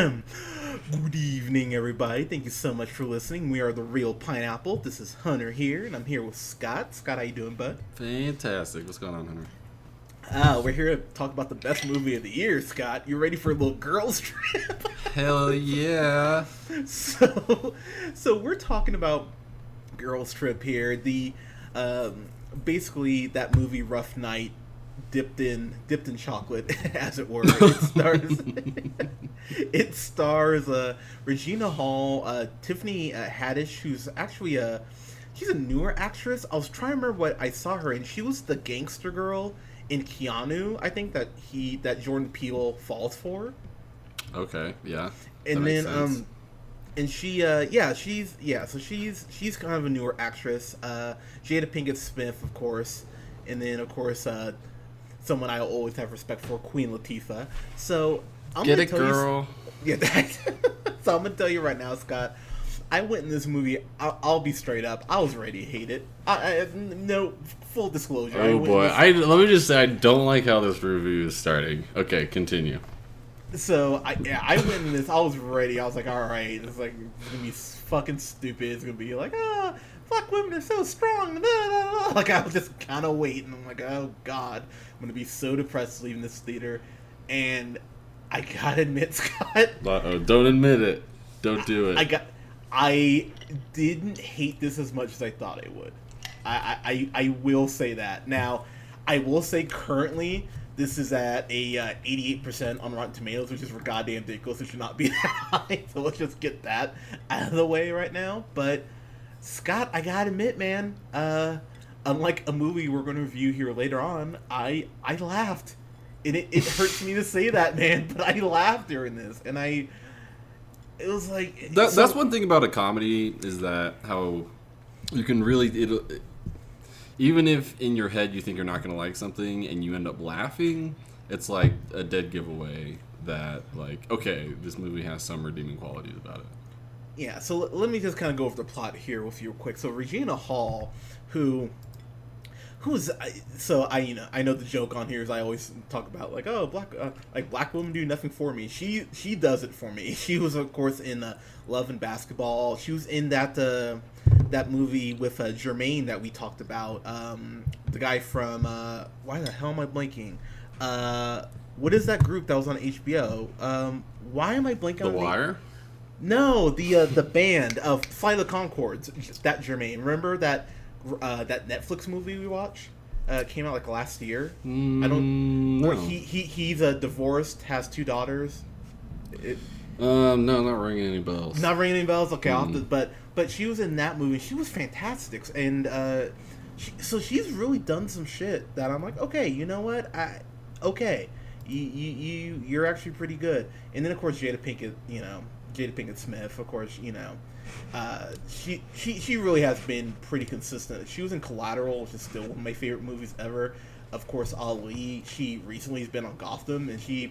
Good evening, everybody. Thank you so much for listening. We are the Real Pineapple. This is Hunter here, and I'm here with Scott. Scott, how you doing, bud? Fantastic. What's going on, Hunter? We're here to talk about the best movie of the year, Scott. You ready for a little girls' trip? Hell yeah. So we're talking about girls' trip here. Basically that movie Rough Night dipped in chocolate, as it were. It stars Regina Hall, Tiffany Haddish, who's actually she's a newer actress. I was trying to remember what I saw her in. She was the gangster girl in Keanu, I think that Jordan Peele falls for. Okay, yeah. And that then makes sense. and she's kind of a newer actress. Jada Pinkett Smith, of course, and then of course someone I always have respect for, Queen Latifah. So I'm Get gonna it, tell girl. You, yeah. So I'm gonna tell you right now, Scott. I went in this movie. I'll be straight up. I was ready to hate it. No full disclosure. Oh boy. Let me just say I don't like how this review is starting. Okay, continue. So I went in this. I was ready. I was like, all right. It's like it's gonna be fucking stupid. It's gonna be like, black women are so strong. Like I was just kind of waiting. I'm like, oh god, I'm gonna be so depressed leaving this theater. And I gotta admit, Scott. Don't admit it. Don't do it. I didn't hate this as much as I thought I would. I will say that. Now, I will say currently this is at a 88% on Rotten Tomatoes, which is for goddamn ridiculous. It should not be that high. So let's just get that out of the way right now. But Scott, I gotta admit, man, unlike a movie we're going to review here later on, I laughed. And it hurts me to say that, man, but I laughed during this, and it was like That's one thing about a comedy is that how you can really even if in your head you think you're not going to like something and you end up laughing, it's like a dead giveaway that like, okay, this movie has some redeeming qualities about it. Yeah, so let me just kind of go over the plot here with you real quick. So Regina Hall, I know the joke on here is I always talk about like, oh, black women do nothing for me. She does it for me. She was of course in Love and Basketball. She was in that movie with Jermaine that we talked about. The guy from why the hell am I blanking? What is that group that was on HBO? Why am I blanking The on Wire? No, the band of Flight of the Conchords. That Jermaine. Remember that Netflix movie we watched? Came out like last year. I don't. No. Where he's divorced, has 2 daughters. No, not ringing any bells. Not ringing any bells. Okay, I'll have to, but she was in that movie. She was fantastic, and so she's really done some shit that I'm like, okay, you know what? You're actually pretty good. And then of course Jada Pinkett Smith, of course, she really has been pretty consistent. She was in Collateral, which is still one of my favorite movies ever. Of course, Ali. She recently has been on Gotham, and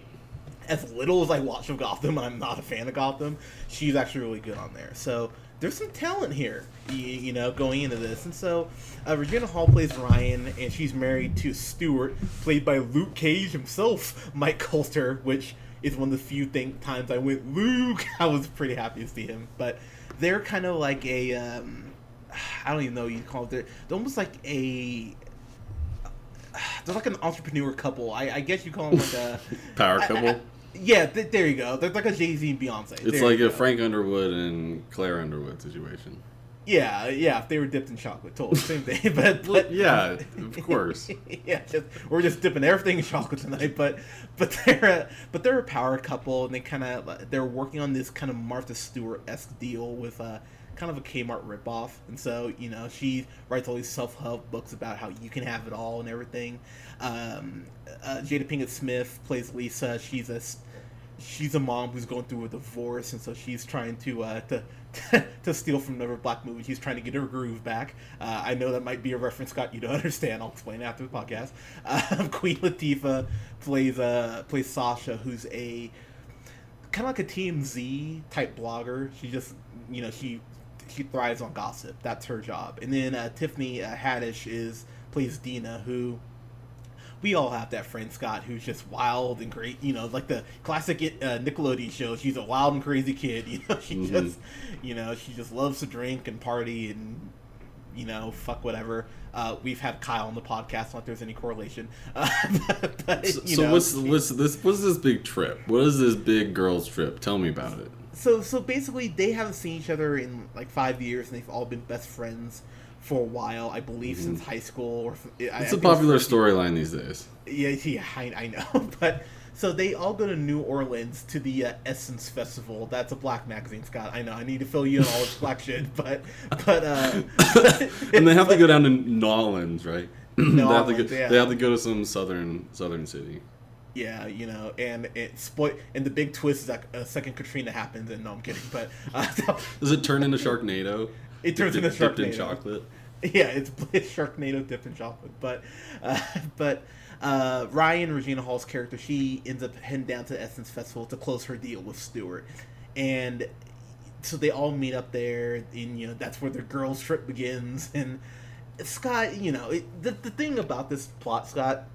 as little as I watch of Gotham, I'm not a fan of Gotham. She's actually really good on there. So there's some talent here, going into this. And so Regina Hall plays Ryan, and she's married to Stuart, played by Luke Cage himself, Mike Coulter, which is one of the few times I went, Luke. I was pretty happy to see him. But they're kind of like a, I don't even know what you call it. They're almost like they're like an entrepreneur couple. I guess you call them like a Power couple? Yeah, there you go. They're like a Jay-Z and Beyonce. It's like a Frank Underwood and Claire Underwood situation. Yeah, if they were dipped in chocolate, totally same thing. But yeah, of course. Yeah, we're just dipping everything in chocolate tonight. But they're a power couple, and they're working on this kind of Martha Stewart-esque deal with kind of a Kmart ripoff. And so she writes all these self-help books about how you can have it all and everything. Jada Pinkett Smith plays Lisa. She's a mom who's going through a divorce, and so she's trying to steal from another black movie. She's trying to get her groove back. I know that might be a reference, Scott, you don't understand. I'll explain after the podcast. Queen Latifah plays Sasha, who's a kind of like a TMZ type blogger. She just she thrives on gossip. That's her job. And then Tiffany Haddish plays Dina, who we all have that friend, Scott, who's just wild and great. Like the classic Nickelodeon show. She's a wild and crazy kid. She just loves to drink and party and fuck whatever. We've had Kyle on the podcast. Not if there's any correlation. What's this big trip? What is this big girls trip? Tell me about it. So basically, they haven't seen each other in like 5 years, and they've all been best friends for a while. I believe since high school. It's a popular storyline these days. Yeah, I know. But so they all go to New Orleans to the Essence Festival. That's a black magazine, Scott. I know. I need to fill you in all this black shit, but and they have to go down to Nolans, right? They have to go to some southern city. Yeah, and and the big twist is that a second Katrina happens, and no, I'm kidding, but does it turn into Sharknado? It turns into Sharknado. Dipped in chocolate. Yeah, it's Sharknado dipped in chocolate, but Ryan, Regina Hall's character, she ends up heading down to the Essence Festival to close her deal with Stewart, and so they all meet up there, and that's where the girls' trip begins. And Scott, the thing about this plot, Scott.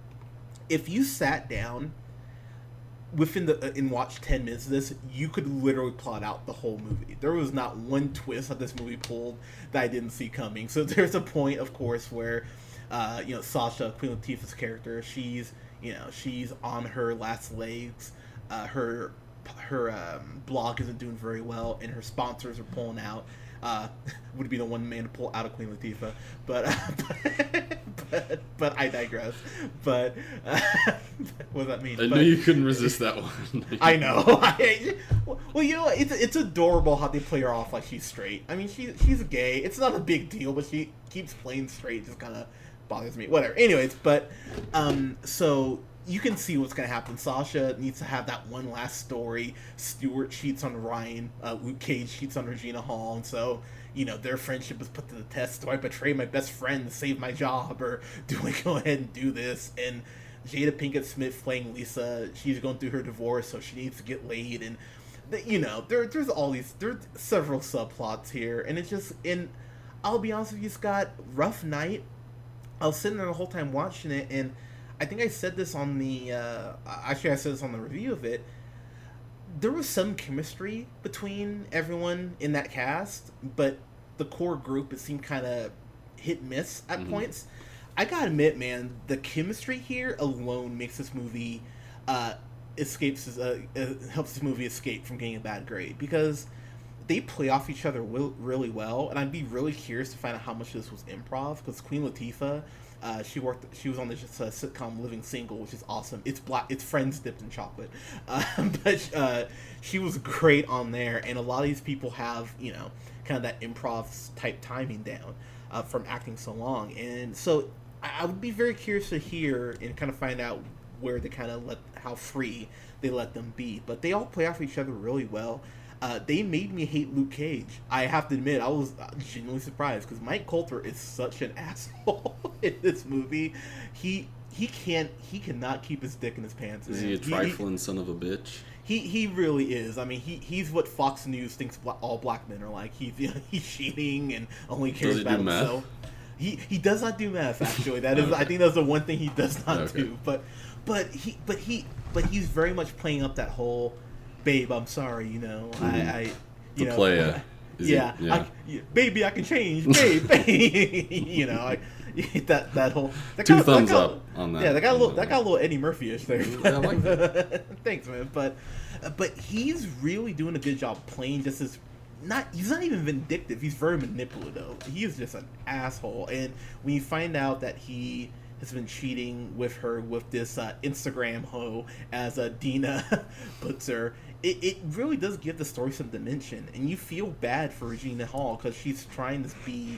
If you sat down and watched 10 minutes of this, you could literally plot out the whole movie. There was not one twist that this movie pulled that I didn't see coming. So there's a point, of course, where Sasha, Queen Latifah's character, she's on her last legs. Her blog isn't doing very well, and her sponsors are pulling out. Would be the one man to pull out of Queen Latifah, but I digress. But what does that mean? I knew you couldn't resist that one. I know. Well, it's adorable how they play her off like she's straight. I mean, she's gay. It's not a big deal, but she keeps playing straight. It just kind of bothers me. Whatever. Anyways, but so you can see what's going to happen. Sasha needs to have that one last story. Stewart cheats on Ryan. Luke Cage cheats on Regina Hall. And so, their friendship is put to the test. Do I betray my best friend to save my job? Or do I go ahead and do this? And Jada Pinkett Smith playing Lisa, she's going through her divorce, so she needs to get laid. And, there's several subplots here. And it's just, and I'll be honest with you, Scott, rough night. I was sitting there the whole time watching it, and I think I said this on the, I said this on the review of it. There was some chemistry between everyone in that cast, but the core group, it seemed kind of hit miss at points. I gotta admit, man, the chemistry here alone makes this movie, helps this movie escape from getting a bad grade, because they play off each other really well, and I'd be really curious to find out how much of this was improv, because Queen Latifah, she was on this sitcom Living Single, which is awesome. It's Friends dipped in chocolate, but she was great on there. And a lot of these people have kind of that improv type timing down from acting so long. And so I would be very curious to hear and kind of find out where they kind of how free they let them be. But they all play off each other really well. They made me hate Luke Cage. I have to admit, I was genuinely surprised, because Mike Coulter is such an asshole in this movie. He cannot keep his dick in his pants. Is he a trifling son of a bitch? He really is. I mean, he's what Fox News thinks all black men are like. He's cheating and only cares about himself. He does not do meth. Actually, that is. I think that's the one thing he does not do. But he's very much playing up that whole, babe, I'm sorry, I playa. Baby, I can change, babe. that whole two thumbs up on that. Yeah, that got a little Eddie Murphy-ish there. I like that. Thanks, man. But he's really doing a good job playing just as he's not even vindictive. He's very manipulative. He is just an asshole. And when you find out that he has been cheating with her with this Instagram hoe, as Dina puts her, it really does give the story some dimension, and you feel bad for Regina Hall, because she's trying to be,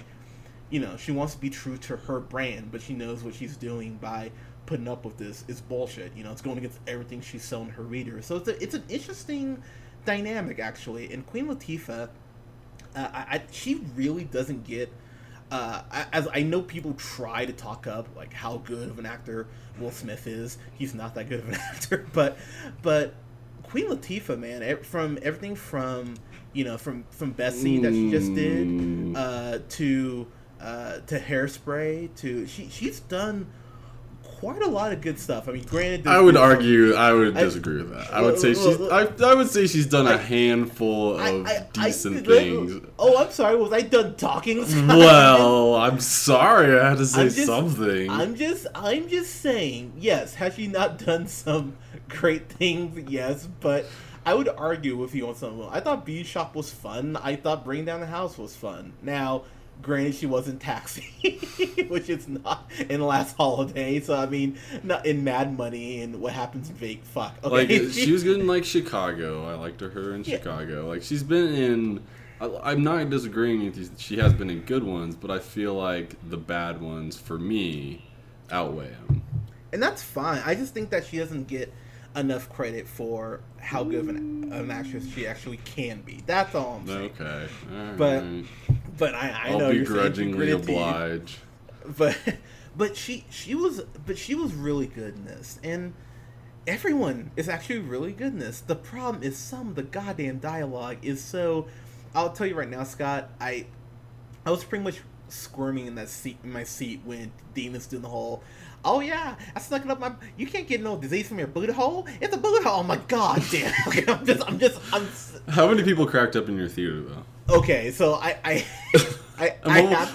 she wants to be true to her brand, but she knows what she's doing by putting up with this is bullshit. It's going against everything she's selling her readers. So it's an interesting dynamic, actually. And Queen Latifah, she really doesn't get, as I know people try to talk up like how good of an actor Will Smith is. He's not that good of an actor, but Queen Latifah, man, from everything from from Bessie that she just did to Hairspray, to she's done quite a lot of good stuff. I mean, granted, I would disagree with that. I would say she's done a handful of decent things. Oh, I'm sorry. Was I done talking? Well, I'm sorry. I had to say something. I'm just saying. Yes, has she not done some great things? Yes, but I would argue with you on something. I thought Beauty Shop was fun. I thought Bring Down the House was fun. Now, granted, she wasn't Taxi, which is not in Last Holiday. So I mean, not in Mad Money and What Happens in Vegas. Fuck. Okay. Like she was good in like Chicago. I liked her in Chicago. Like she's been in. I'm not disagreeing with you. She has been in good ones, but I feel like the bad ones for me outweigh them. And that's fine. I just think that she doesn't get enough credit for how good of an actress she actually can be. That's all I'm saying. Okay. But I know I'll you're begrudgingly oblige. But she was really good in this, and everyone is actually really good in this. The problem is some of the goddamn dialogue is so. I'll tell you right now, Scott. I was pretty much squirming in my seat when Dina's doing the whole. Oh yeah, I snuck it up my. You can't get no disease from your boot hole. It's a boot hole. Oh my god, damn. Okay, I'm. How many people cracked up in your theater though? Okay, so I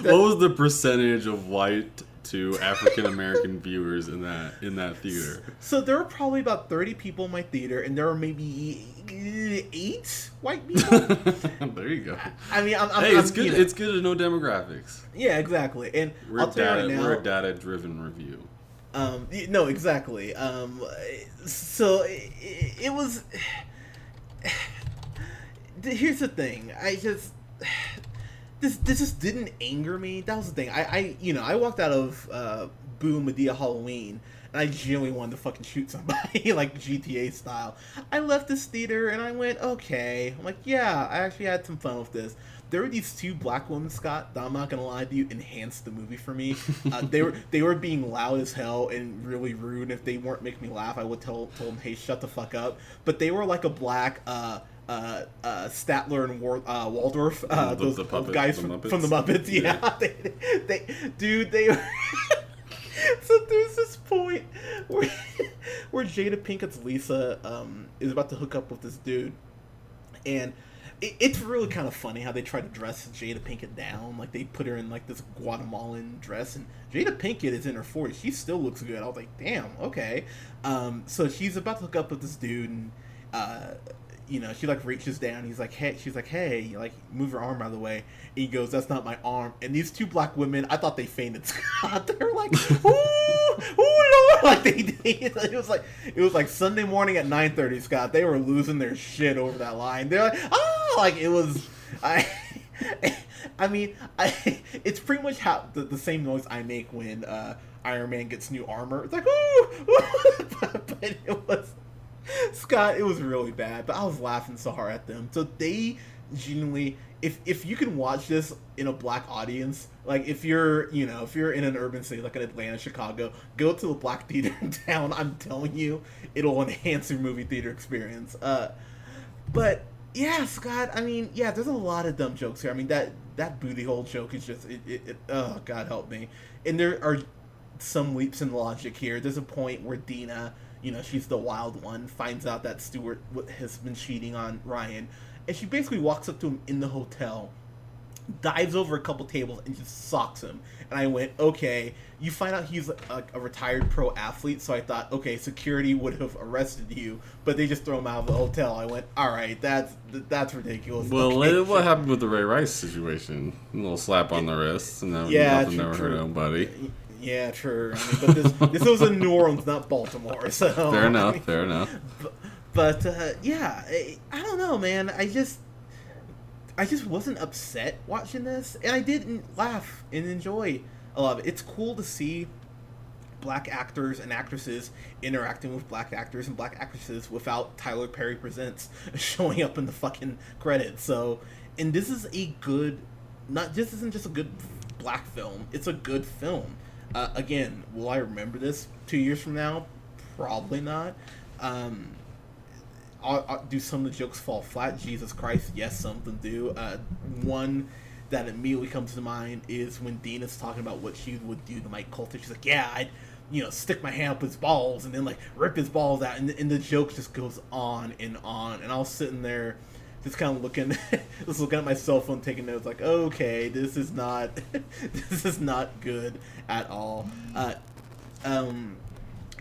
what was the percentage of white to African American viewers in that theater? So there were probably about 30 people in my theater, and there were maybe 8 white people. There you go. I mean, it's good. It's good to know demographics. Yeah, exactly. And we're a data-driven review. No, exactly. So it was. Here's the thing. This just didn't anger me. That was the thing. I walked out of Boo Madea Halloween, and I genuinely wanted to fucking shoot somebody, like GTA style. I left this theater, and I went, okay. I'm like, yeah, I actually had some fun with this. There were these 2 black women, Scott, that I'm not gonna lie to you, enhanced the movie for me. They were being loud as hell and really rude. If they weren't making me laugh, I would told them, hey, shut the fuck up. But they were like a black Statler and Waldorf, those guys from the Muppets. Yeah, they were. So there's this point where Jada Pinkett's Lisa is about to hook up with this dude, and it's really kind of funny how they try to dress Jada Pinkett down. Like they put her in like this Guatemalan dress, and Jada Pinkett is in her 40s. She still looks good. I was like, damn, okay. So she's about to hook up with this dude, and she like reaches down. He's like, hey, she's like, hey, like move your arm out of the way. And he goes, that's not my arm. And these 2 black women, I thought they fainted. They were like, ooh, Lord, like it was like Sunday morning at 9:30, Scott. They were losing their shit over that line. They're like, like it was, I mean, it's pretty much how the same noise I make when Iron Man gets new armor. It's like, ooh, but it was. Scott, it was really bad, but I was laughing so hard at them. So they genuinely, if you can watch this in a black audience, like if you're in an urban city like in Atlanta, Chicago, go to a black theater in town. I'm telling you, it'll enhance your movie theater experience. But yeah, Scott, I mean, yeah, there's a lot of dumb jokes here. I mean, that booty hole joke is just oh God help me. And there are some leaps in logic here. There's a point where Dina, she's the wild one, finds out that Stuart has been cheating on Ryan, and she basically walks up to him in the hotel, dives over a couple tables, and just socks him. And I went, okay, you find out he's a retired pro athlete, so I thought, okay, security would have arrested you, but they just throw him out of the hotel. I went, all right, that's ridiculous. Well, okay, what happened with the Ray Rice situation? A little slap on the wrist, and nothing never hurt nobody. Yeah, true. I mean, but this was in New Orleans, not Baltimore. So fair enough. Fair enough. But yeah, I don't know, man. I just wasn't upset watching this, and I didn't laugh and enjoy a lot of it. It's cool to see black actors and actresses interacting with black actors and black actresses without Tyler Perry Presents showing up in the fucking credits. So, and this is a good, isn't just a good black film. It's a good film. Again, will I remember this 2 years from now? Probably not. Do some of the jokes fall flat? Jesus Christ, yes, some of them do. One that immediately comes to mind is when Dina's talking about what she would do to Mike Colter. She's like, yeah, I'd stick my hand up his balls and then like rip his balls out, and the joke just goes on, and I was sitting there just kind of looking at my cell phone, taking notes, like, okay, this is not this is not good at all.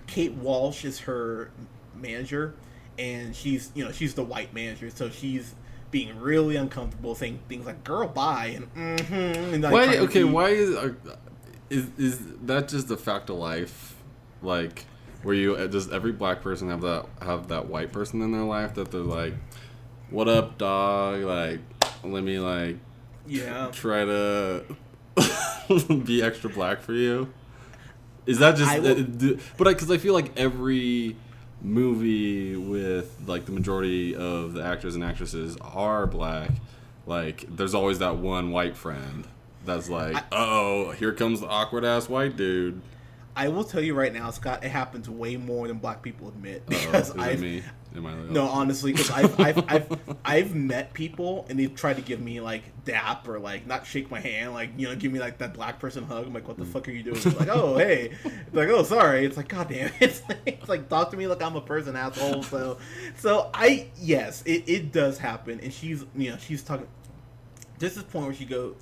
Kate Walsh is her manager, and she's the white manager, so she's being really uncomfortable, saying things like "girl, bye" and "mm-hmm." And, like, why? Okay, why is that just a fact of life? Like, where does every black person have that white person in their life that they're like, "What up, dog? Like, let me like, try to be extra black for you." Is that just? Because I feel like every movie with like the majority of the actors and actresses are black, like there's always that one white friend that's like, oh, here comes the awkward ass white dude. I will tell you right now, Scott, it happens way more than black people admit. Because me? Am I no, honestly, because I've met people and they've tried to give me like dap or like not shake my hand, like give me like that black person hug. I'm like, what the fuck are you doing? It's like, oh hey, it's like, oh sorry. It's like, god damn it. It's like talk to me like I'm a person, asshole. So yes, it does happen, and she's talking. There's this point where she goes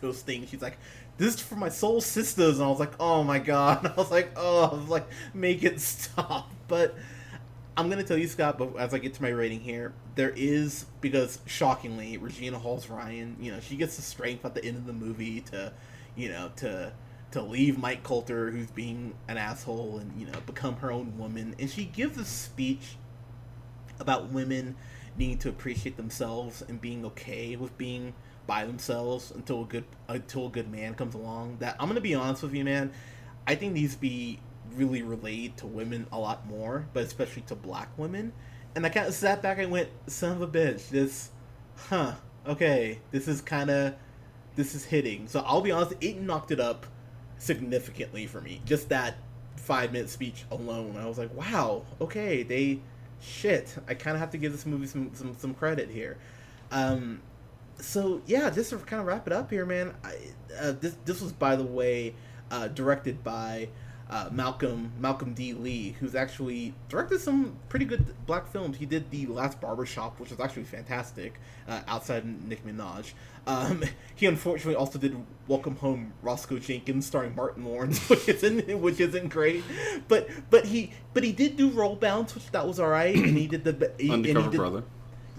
those things. She's like, this is for my soul sisters, and I was like, oh my god. I was like, make it stop. But I'm gonna tell you, Scott, but as I get to my rating here, there is, because shockingly, Regina Hall's Ryan, she gets the strength at the end of the movie to leave Mike Coulter, who's being an asshole, and become her own woman, and she gives a speech about women needing to appreciate themselves and being okay with being by themselves until a good man comes along. That, I'm gonna be honest with you, man, I think these be really relayed to women a lot more, but especially to black women. And I kind of sat back and went, son of a bitch, okay, this is hitting. So I'll be honest, it knocked it up significantly for me. Just that 5-minute speech alone, I was like, wow, okay, I kind of have to give this movie some credit here. So yeah, just to kind of wrap it up here, man. This was, by the way, directed by Malcolm D. Lee, who's actually directed some pretty good black films. He did The Last Barbershop, which was actually fantastic, outside Nicki Minaj. He unfortunately also did Welcome Home, Roscoe Jenkins, starring Martin Lawrence, which isn't great. But he did do Roll Bounce, which that was alright, and he did Undercover Brother.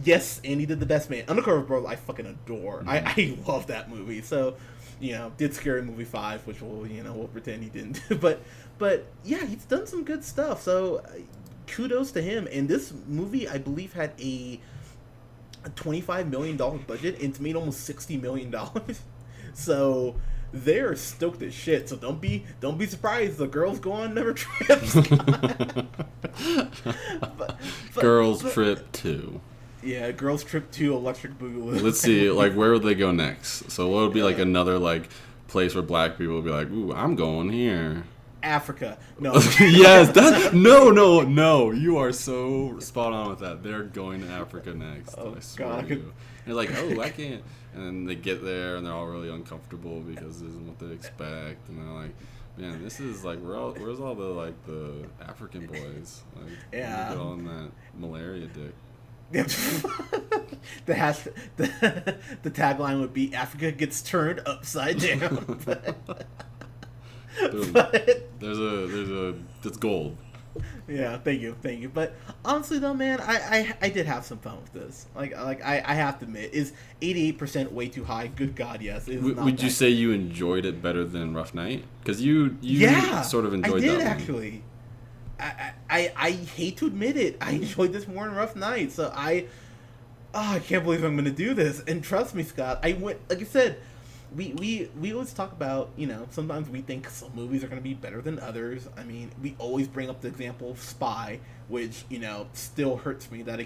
Yes, and he did The Best Man. Undercover Brother, I fucking adore. Mm-hmm. I love that movie. So, did Scary Movie 5, which we'll pretend he didn't. But yeah, he's done some good stuff. So, kudos to him. And this movie, I believe, had a $25 million budget, and it's made almost $60 million. So they're stoked as shit. So don't be surprised. The girls go on never trips. Girls Trip 2. Yeah, Girls Trip 2, Electric Boogaloo. Let's see, like, where would they go next? So what would be, like, another, like, place where black people would be like, ooh, I'm going here? Africa. No. Yes, no. You are so spot on with that. They're going to Africa next. Oh, I swear God. to you. They're like, oh, I can't. And then they get there, and they're all really uncomfortable because this isn't what they expect. And they're like, man, this is, like, where's all the, like, the African boys? Like, yeah. Get on that malaria dick. the tagline would be Africa gets turned upside down. Dude, that's gold. Yeah, thank you. But honestly though, man, I did have some fun with this. Like I have to admit, is 88% way too high? Good God, yes. Would you say you enjoyed it better than Rough Night? Because you sort of enjoyed that one. I did actually. I hate to admit it. I enjoyed this more than Rough Night. So I can't believe I'm going to do this. And trust me, Scott, like I said, we always talk about, sometimes we think some movies are going to be better than others. I mean, we always bring up the example of Spy, which, still hurts me that I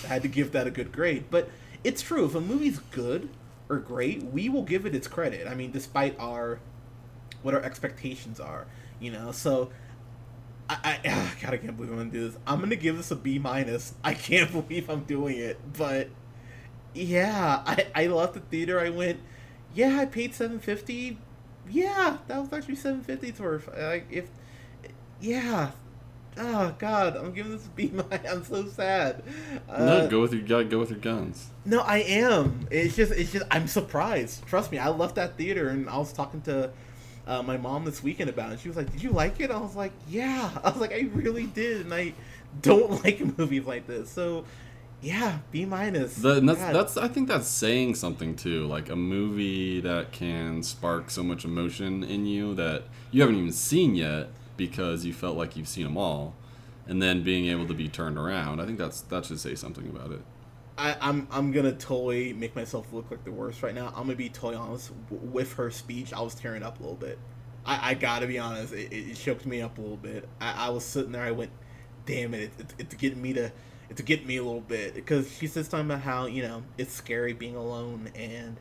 had to give that a good grade. But it's true. If a movie's good or great, we will give it its credit. I mean, despite what our expectations are, so God, I can't believe I'm gonna do this. I'm gonna give this a B-. I can't believe I'm doing it, but yeah, I left the theater. I went, yeah, I paid $7.50. Yeah, that was actually $7.50 worth. Like, Yeah. Oh God, I'm giving this a B minus. I'm so sad. No, Uh, go with your gotta go with your guns. no, I am. It's just I'm surprised. Trust me, I left that theater and I was talking to my mom this weekend about it. She was like, "Did you like it?" I was like, "Yeah." I was like, "I really did," and I don't like movies like this. So, yeah, B minus. And God, that's I think that's saying something too. Like a movie that can spark so much emotion in you that you haven't even seen yet because you felt like you've seen them all, and then being able to be turned around. I think that should say something about it. I'm gonna totally make myself look like the worst right now. I'm gonna be totally honest. With her speech, I was tearing up a little bit. I gotta be honest. It choked me up a little bit. I was sitting there. I went, "Damn it! It's getting me to, it's getting me a little bit." Because she says something about how it's scary being alone, and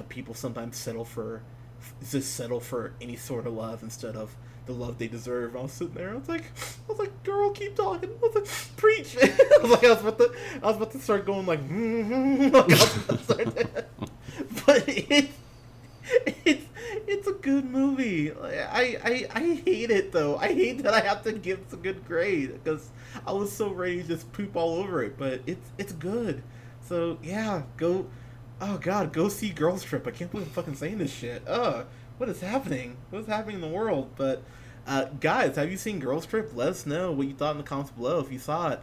people sometimes just settle for any sort of love instead of the love they deserve. I was sitting there. I was like, girl, keep talking. I was like, preach. I was about to start going like, like I was about to start, but it's a good movie. I hate it though. I hate that I have to give a good grade because I was so ready to just poop all over it. But it's good. So yeah, go. Oh God, go see Girls Trip. I can't believe I'm fucking saying this shit. What is happening? What is happening in the world? But guys, have you seen Girls Trip? Let us know what you thought in the comments below if you saw it.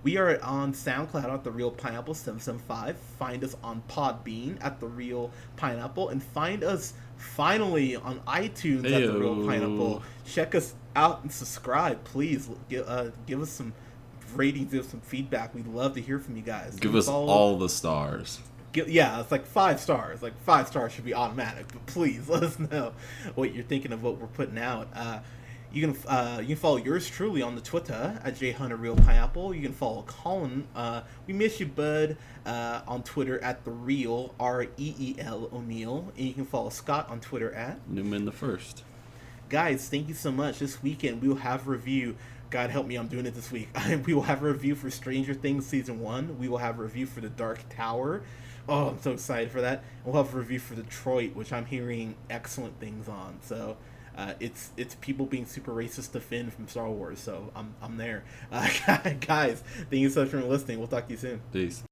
We are on SoundCloud at The Real Pineapple 775. Find us on Podbean at The Real Pineapple, and find us finally on iTunes at The Real Heyo. Pineapple. Check us out and subscribe, please. Give us some ratings, give us some feedback. We'd love to hear from you guys. Give us all the stars. Yeah, it's like 5 stars. Like 5 stars should be automatic. But please let us know what you're thinking of what we're putting out. You can follow yours truly on the Twitter at JHunterRealPineapple. You can follow Colin. We miss you, bud. On Twitter at the Real REEL O'Neill, and you can follow Scott on Twitter at Newman the First. Guys. Thank you so much. This weekend we will have a review. God help me, I'm doing it this week. We will have a review for Stranger Things Season 1. We will have a review for The Dark Tower. Oh, I'm so excited for that. And we'll have a review for Detroit, which I'm hearing excellent things on. So it's people being super racist to Finn from Star Wars. So I'm there. Guys, thank you so much for listening. We'll talk to you soon. Peace.